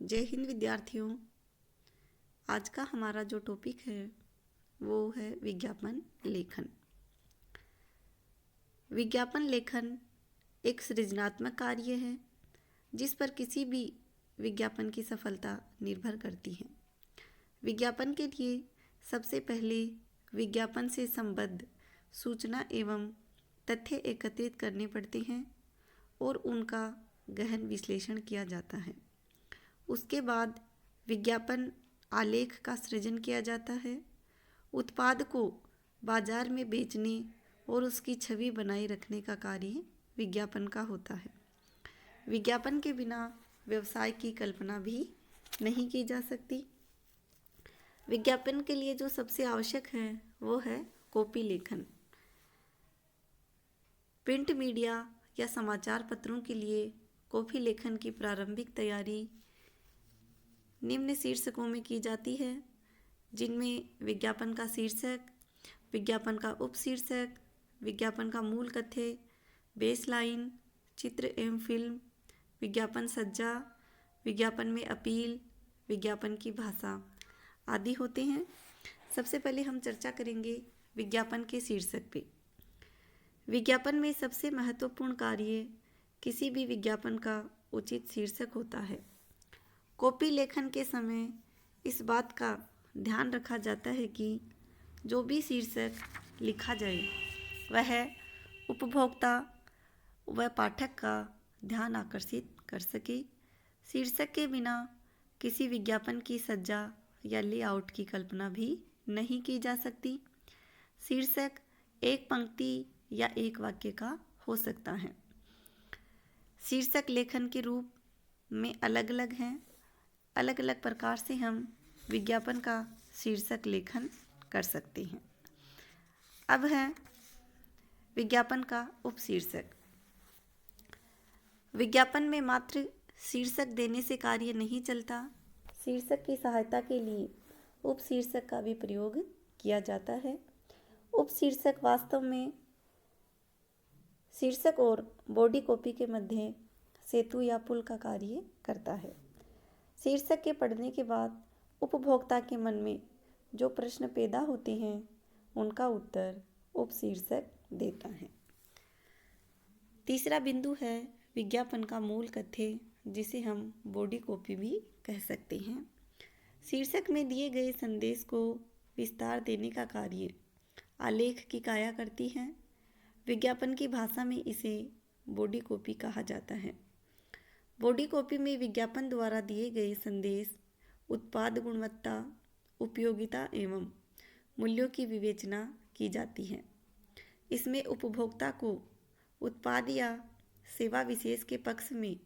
जय हिंद विद्यार्थियों। आज का हमारा जो टॉपिक है वो है विज्ञापन लेखन। विज्ञापन लेखन एक सृजनात्मक कार्य है जिस पर किसी भी विज्ञापन की सफलता निर्भर करती है। विज्ञापन के लिए सबसे पहले विज्ञापन से संबद्ध सूचना एवं तथ्य एकत्रित करने पड़ते हैं और उनका गहन विश्लेषण किया जाता है। उसके बाद विज्ञापन आलेख का सृजन किया जाता है। उत्पाद को बाजार में बेचने और उसकी छवि बनाए रखने का कार्य विज्ञापन का होता है। विज्ञापन के बिना व्यवसाय की कल्पना भी नहीं की जा सकती। विज्ञापन के लिए जो सबसे आवश्यक है वो है कॉपी लेखन। प्रिंट मीडिया या समाचार पत्रों के लिए कॉपी लेखन की प्रारंभिक तैयारी निम्न शीर्षकों में की जाती है, जिनमें विज्ञापन का शीर्षक, विज्ञापन का उपशीर्षक, विज्ञापन का मूल कथ्य, बेसलाइन, चित्र एवं फिल्म, विज्ञापन सज्जा, विज्ञापन में अपील, विज्ञापन की भाषा आदि होते हैं। सबसे पहले हम चर्चा करेंगे विज्ञापन के शीर्षक पे। विज्ञापन में सबसे महत्वपूर्ण कार्य किसी भी विज्ञापन का उचित शीर्षक होता है। कॉपी लेखन के समय इस बात का ध्यान रखा जाता है कि जो भी शीर्षक लिखा जाए वह उपभोक्ता व पाठक का ध्यान आकर्षित कर सके। शीर्षक के बिना किसी विज्ञापन की सज्जा या लेआउट की कल्पना भी नहीं की जा सकती। शीर्षक एक पंक्ति या एक वाक्य का हो सकता है। शीर्षक लेखन के रूप में अलग अलग हैं। अलग अलग प्रकार से हम विज्ञापन का शीर्षक लेखन कर सकते हैं। अब है विज्ञापन का उपशीर्षक। विज्ञापन में मात्र शीर्षक देने से कार्य नहीं चलता। शीर्षक की सहायता के लिए उपशीर्षक का भी प्रयोग किया जाता है। उपशीर्षक वास्तव में शीर्षक और बॉडी कॉपी के मध्य सेतु या पुल का कार्य करता है। शीर्षक के पढ़ने के बाद उपभोक्ता के मन में जो प्रश्न पैदा होते हैं उनका उत्तर उपशीर्षक देता है। तीसरा बिंदु है विज्ञापन का मूल कथ्य, जिसे हम बॉडी कॉपी भी कह सकते हैं। शीर्षक में दिए गए संदेश को विस्तार देने का कार्य आलेख की काया करती है। विज्ञापन की भाषा में इसे बॉडी कॉपी कहा जाता है। बॉडी कॉपी में विज्ञापन द्वारा दिए गए संदेश, उत्पाद गुणवत्ता, उपयोगिता एवं मूल्यों की विवेचना की जाती है। इसमें उपभोक्ता को उत्पाद या सेवा विशेष के पक्ष में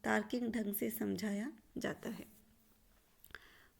तार्किक ढंग से समझाया जाता है।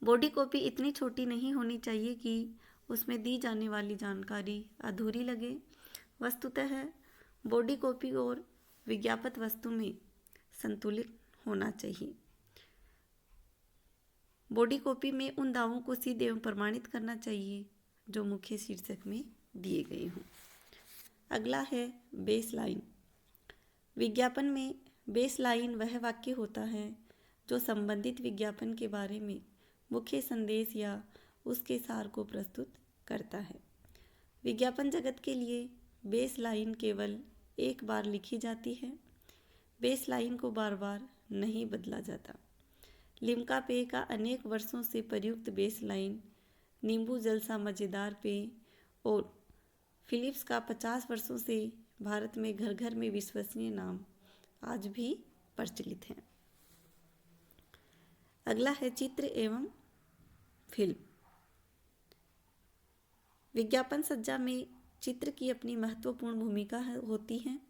बॉडी कॉपी इतनी छोटी नहीं होनी चाहिए कि उसमें दी जाने वाली जानकारी अधूरी लगे। वस्तुतः बॉडी कॉपी और विज्ञापित वस्तु में संतुलित होना चाहिए। बॉडी कॉपी में उन दावों को सिद्ध एवं प्रमाणित करना चाहिए जो मुख्य शीर्षक में दिए गए हों। अगला है बेसलाइन। विज्ञापन में बेसलाइन वह वाक्य होता है जो संबंधित विज्ञापन के बारे में मुख्य संदेश या उसके सार को प्रस्तुत करता है। विज्ञापन जगत के लिए बेसलाइन केवल एक बार लिखी जाती है। बेसलाइन को बार बार नहीं बदला जाता। लिम्का पेय का अनेक वर्षों से प्रयुक्त बेसलाइन, नींबू जल सा मज़ेदार पेय और फिलिप्स का 50 वर्षों से भारत में घर घर में विश्वसनीय नाम आज भी प्रचलित हैं। अगला है चित्र एवं फिल्म। विज्ञापन सज्जा में चित्र की अपनी महत्वपूर्ण भूमिका होती है।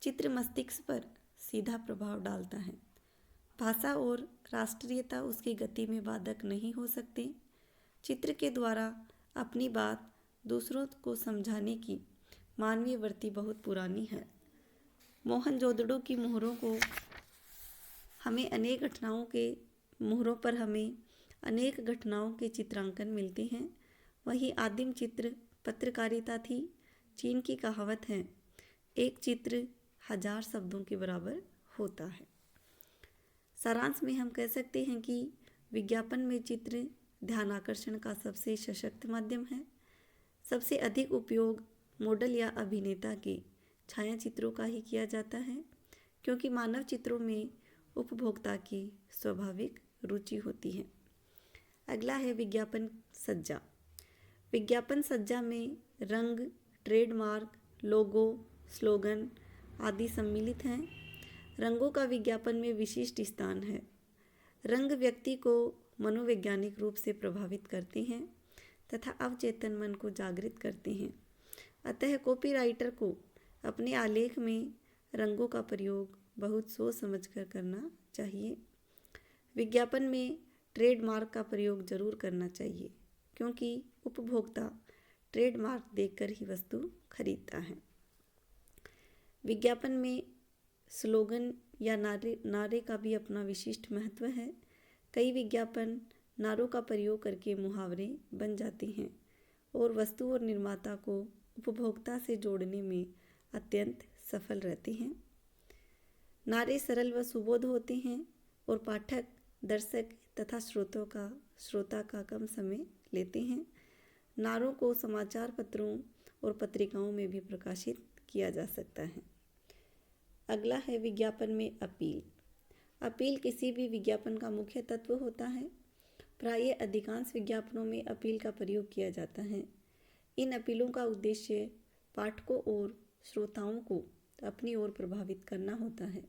चित्र मस्तिष्क पर सीधा प्रभाव डालता है। भाषा और राष्ट्रीयता उसकी गति में बाधक नहीं हो सकते। चित्र के द्वारा अपनी बात दूसरों को समझाने की मानवीय वृत्ति बहुत पुरानी है। मोहनजोदड़ो की मोहरों को हमें अनेक घटनाओं के मोहरों पर हमें अनेक घटनाओं के चित्रांकन मिलते हैं। वहीं आदिम चित्र पत्रकारिता थी। चीन की कहावत है, एक चित्र 1000 शब्दों के बराबर होता है। सारांश में हम कह सकते हैं कि विज्ञापन में चित्र ध्यान आकर्षण का सबसे सशक्त माध्यम है। सबसे अधिक उपयोग मॉडल या अभिनेता के छायाचित्रों का ही किया जाता है, क्योंकि मानव चित्रों में उपभोक्ता की स्वाभाविक रुचि होती है। अगला है विज्ञापन सज्जा। विज्ञापन सज्जा में रंग, ट्रेडमार्क, लोगो, स्लोगन आदि सम्मिलित हैं। रंगों का विज्ञापन में विशिष्ट स्थान है। रंग व्यक्ति को मनोवैज्ञानिक रूप से प्रभावित करते हैं तथा अवचेतन मन को जागृत करते हैं। अतः कॉपीराइटर को अपने आलेख में रंगों का प्रयोग बहुत सोच समझकर करना चाहिए। विज्ञापन में ट्रेडमार्क का प्रयोग जरूर करना चाहिए, क्योंकि उपभोक्ता ट्रेडमार्क देखकर ही वस्तु खरीदता है। विज्ञापन में स्लोगन या नारे का भी अपना विशिष्ट महत्व है। कई विज्ञापन नारों का प्रयोग करके मुहावरे बन जाते हैं और वस्तु और निर्माता को उपभोक्ता से जोड़ने में अत्यंत सफल रहते हैं। नारे सरल व सुबोध होते हैं और पाठक, दर्शक तथा श्रोता का कम समय लेते हैं। नारों को समाचार पत्रों और पत्रिकाओं में भी प्रकाशित किया जा सकता है। अगला है विज्ञापन में अपील। अपील किसी भी विज्ञापन का मुख्य तत्व होता है। प्रायः अधिकांश विज्ञापनों में अपील का प्रयोग किया जाता है। इन अपीलों का उद्देश्य पाठकों और श्रोताओं को अपनी ओर प्रभावित करना होता है।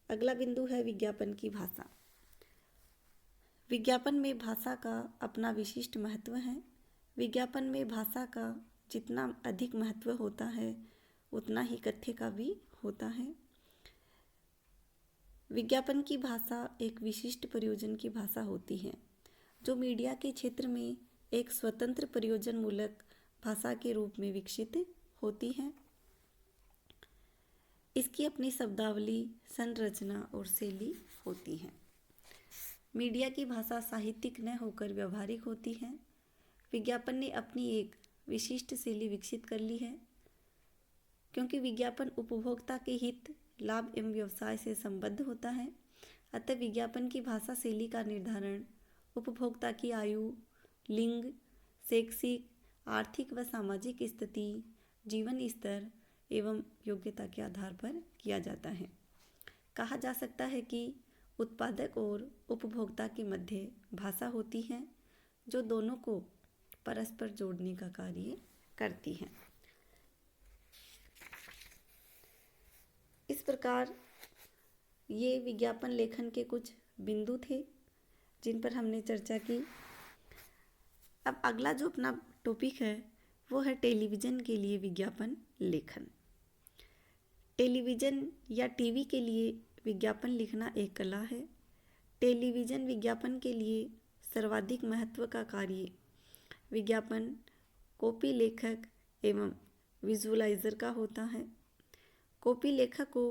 अगला बिंदु है विज्ञापन की भाषा। विज्ञापन में भाषा का अपना विशिष्ट महत्व है। विज्ञापन में भाषा का जितना अधिक महत्व होता है, उतना ही कथ्य का भी होता है। विज्ञापन की भाषा एक विशिष्ट प्रयोजन की भाषा होती है, जो मीडिया के क्षेत्र में एक स्वतंत्र प्रयोजनमूलक भाषा के रूप में विकसित होती है। इसकी अपनी शब्दावली, संरचना और शैली होती है। मीडिया की भाषा साहित्यिक न होकर व्यवहारिक होती है। विज्ञापन ने अपनी एक विशिष्ट शैली विकसित कर ली है, क्योंकि विज्ञापन उपभोक्ता के हित, लाभ एवं व्यवसाय से संबद्ध होता है। अतः विज्ञापन की भाषा शैली का निर्धारण उपभोक्ता की आयु, लिंग, शैक्षिक, आर्थिक व सामाजिक स्थिति, जीवन स्तर एवं योग्यता के आधार पर किया जाता है। कहा जा सकता है कि उत्पादक और उपभोक्ता के मध्य भाषा होती है, जो दोनों को परस्पर जोड़ने का कार्य करती है। इस प्रकार ये विज्ञापन लेखन के कुछ बिंदु थे जिन पर हमने चर्चा की। अब अगला जो अपना टॉपिक है वो है टेलीविज़न के लिए विज्ञापन लेखन। टेलीविज़न या टीवी के लिए विज्ञापन लिखना एक कला है। टेलीविज़न विज्ञापन के लिए सर्वाधिक महत्व का कार्य विज्ञापन कॉपी लेखक एवं विजुअलाइज़र का होता है। कॉपी लेखक को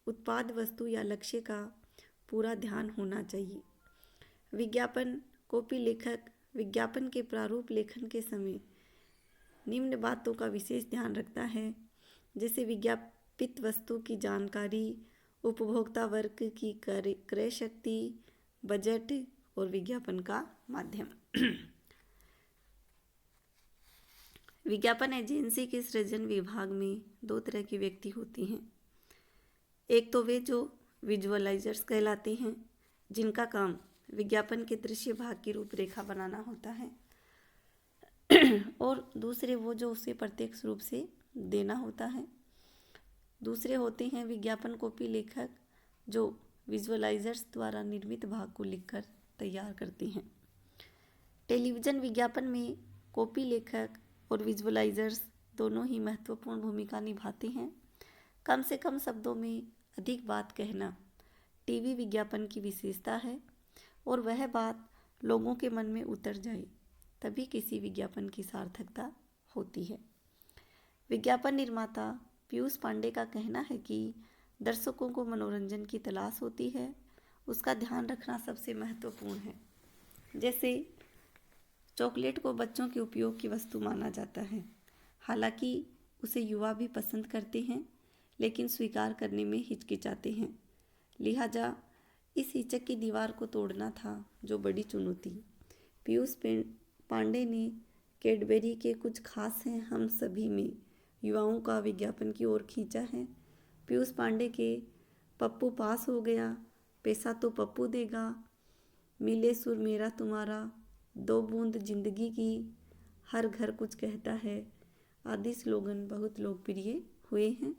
उत्पाद, वस्तु या लक्ष्य का पूरा ध्यान होना चाहिए। विज्ञापन कॉपी लेखक विज्ञापन के प्रारूप लेखन के समय निम्न बातों का विशेष ध्यान रखता है, जैसे विज्ञापित वस्तु की जानकारी, उपभोक्ता वर्ग की क्रय शक्ति, बजट और विज्ञापन का माध्यम। विज्ञापन एजेंसी के सृजन विभाग में दो तरह के व्यक्ति होते हैं। एक तो वे जो विजुअलाइजर्स कहलाते हैं, जिनका काम विज्ञापन के दृश्य भाग की रूपरेखा बनाना होता है, और दूसरे वो जो उसे प्रत्यक्ष रूप से देना होता है। दूसरे होते हैं विज्ञापन कॉपी लेखक, जो विजुअलाइजर्स द्वारा निर्मित भाग को लिखकर तैयार करते हैं। टेलीविज़न विज्ञापन में कॉपी लेखक और विजुअलाइजर्स दोनों ही महत्वपूर्ण भूमिका निभाते हैं। कम से कम शब्दों में अधिक बात कहना टीवी विज्ञापन की विशेषता है, और वह बात लोगों के मन में उतर जाए तभी किसी विज्ञापन की सार्थकता होती है। विज्ञापन निर्माता पीयूष पांडे का कहना है कि दर्शकों को मनोरंजन की तलाश होती है, उसका ध्यान रखना सबसे महत्वपूर्ण है। जैसे चॉकलेट को बच्चों के उपयोग की वस्तु माना जाता है, हालांकि उसे युवा भी पसंद करते हैं, लेकिन स्वीकार करने में हिचकिचाते हैं। लिहाजा इस हिचक की दीवार को तोड़ना था जो बड़ी चुनौती। पीयूष पांडे ने कैडबरी के कुछ खास हैं हम सभी में युवाओं का विज्ञापन की ओर खींचा है। पीयूष पांडे के पप्पू पास हो गया, पैसा तो पप्पू देगा, मिले सुर मेरा तुम्हारा, दो बूंद जिंदगी की, हर घर कुछ कहता है आदि स्लोगन बहुत लोकप्रिय हुए हैं।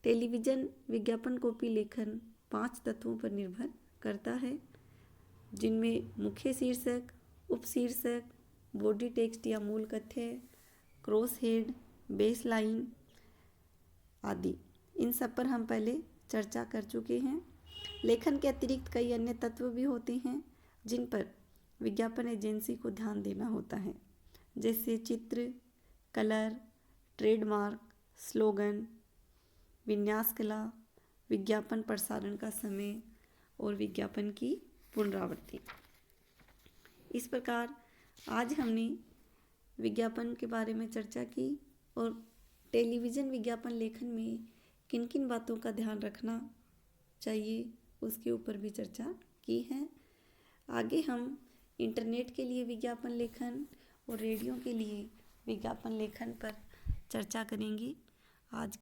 टेलीविज़न विज्ञापन कॉपी लेखन 5 तत्वों पर निर्भर करता है, जिनमें मुख्य शीर्षक, उपशीर्षक, बॉडी टेक्स्ट या मूल कथ्य, क्रॉस हेड, बेस लाइन आदि। इन सब पर हम पहले चर्चा कर चुके हैं। लेखन के अतिरिक्त कई अन्य तत्व भी होते हैं जिन पर विज्ञापन एजेंसी को ध्यान देना होता है, जैसे चित्र, कलर, ट्रेडमार्क, स्लोगन, विन्यास कला, विज्ञापन प्रसारण का समय और विज्ञापन की पुनरावृत्ति। इस प्रकार आज हमने विज्ञापन के बारे में चर्चा की और टेलीविज़न विज्ञापन लेखन में किन किन बातों का ध्यान रखना चाहिए उसके ऊपर भी चर्चा की है। आगे हम इंटरनेट के लिए विज्ञापन लेखन और रेडियो के लिए विज्ञापन लेखन पर चर्चा करेंगे। आज